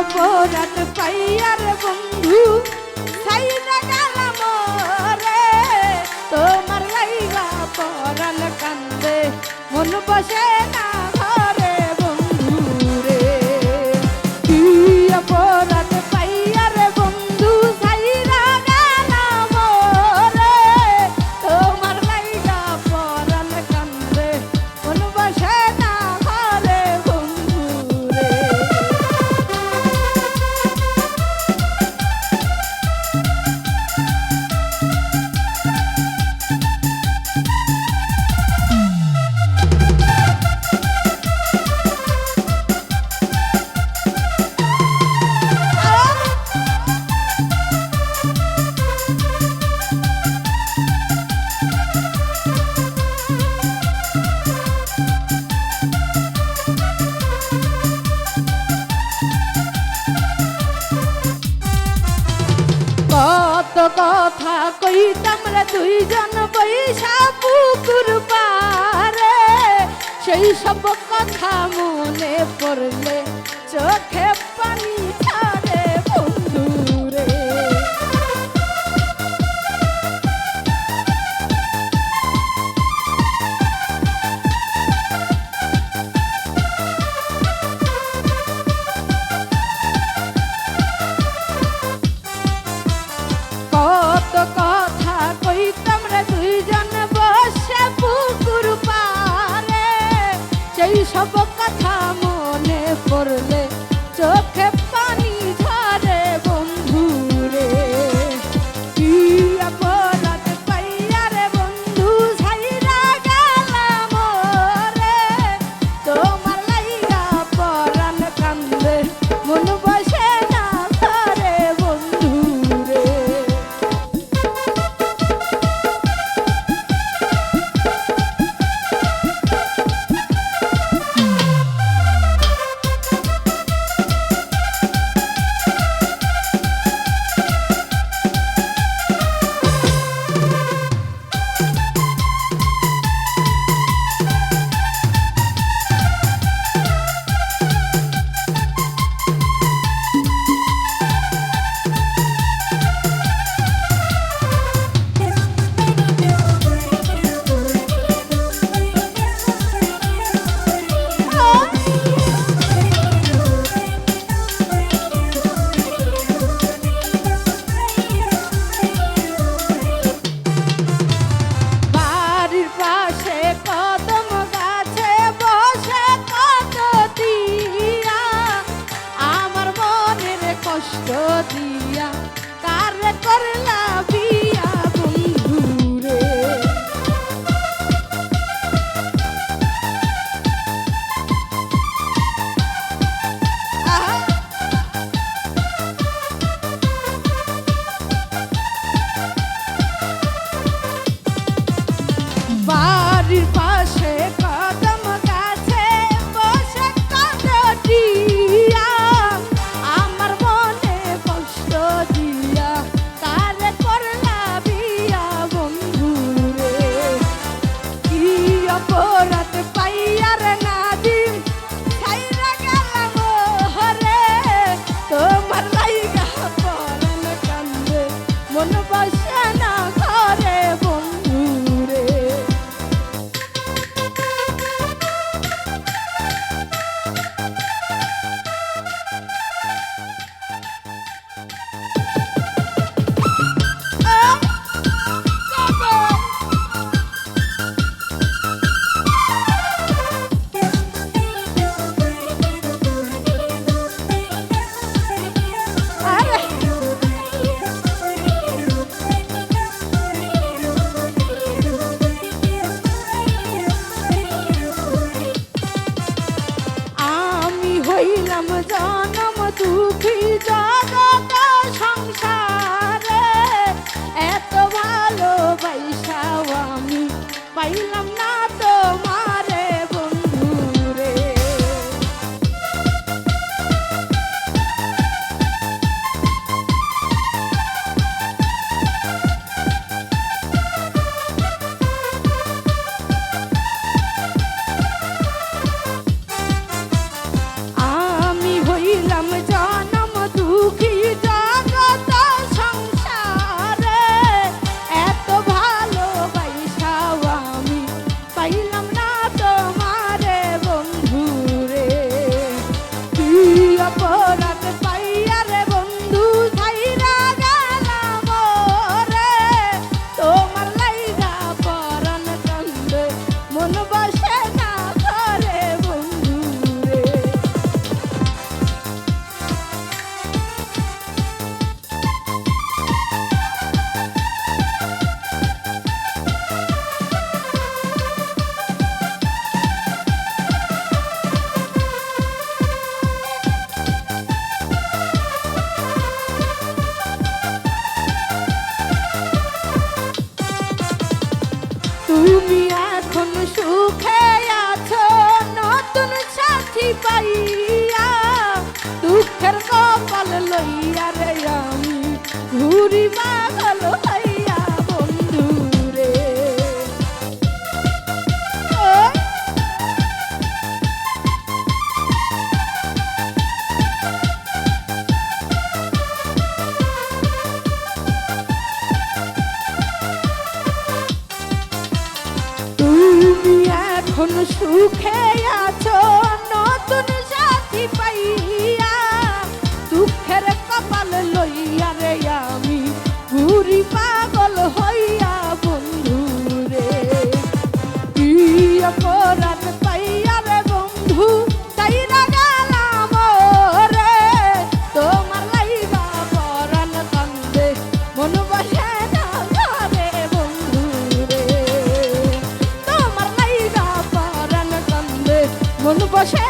অপরাধ পাইয়ার বন্ধু সাইরা গেলাম রে তোমার লাইগা পরাণ কান্দে মন বসে না ঘরে বন্ধু রে কি অপরাধ পাইয়ার বন্ধু সাইরা গেলাম রে তোমার লাইগা পরাণ কান্দে মন বসে না ঘরে বন্ধু রে কত কথা কইতাম রে দুইজন বৈশা পুকুর পারে সেই সব কথা মনে পড়লে চোখে পানি ছাড়ে বন্ধু রে কত কথা কইতাম রে দুইজন বসে পুকুর পারে সেই সব কথা মনে পড়লে চোখে পানি ঝরে বন্ধু রে কি অপরাধ পাইয়া রে বন্ধু ছাইরা গেলাম রে তোমার লাইগা পরাণ কান্দে মন বসে না ঘরে বন্ধু রে বাড়ির পাশে কদম গাছে বসে কত দিয়া আমার মনের কষ্ট দিয়া কার করলা বিয়া বন্ধু রে বাড়ির পাশে কদম গাছে বসে কত দিয়া আমার মনে কষ্ট দিয়া কার করলা বিয়া বন্ধু রে কি অপরাধ পাইয়া রে নাদিম ছাইরা গেলাম হরে তোমার লাইগা পরাণ কান্দে মন বসে না ঘরে বন্ধু রে আমি হইলাম জনম দুঃখী জগত সংসারে এত ভালোবাসাও আমি পাইলাম না তোমারে বন্ধু রে আমি হইলাম জানা চালাইয়া দুঃখের কপাল লইয়া রে আমি ঘুরি পাগল হইয়া বন্ধু রে। তুমি এখন সুখে আছো নতুন সাথী পাইয়া দুঃখের কপাল লইয়া রে আমি ঘুরি পাগল হইয়া বন্ধু রে। কি অপরাধ পাইয়া রে বন্ধু তাইরা গেলাম রে তোমার লাইগা পরাণ কান্দে মন বসে না ঘরে বন্ধু রে তোমার লাইগা পরাণ কান্দে মন বসে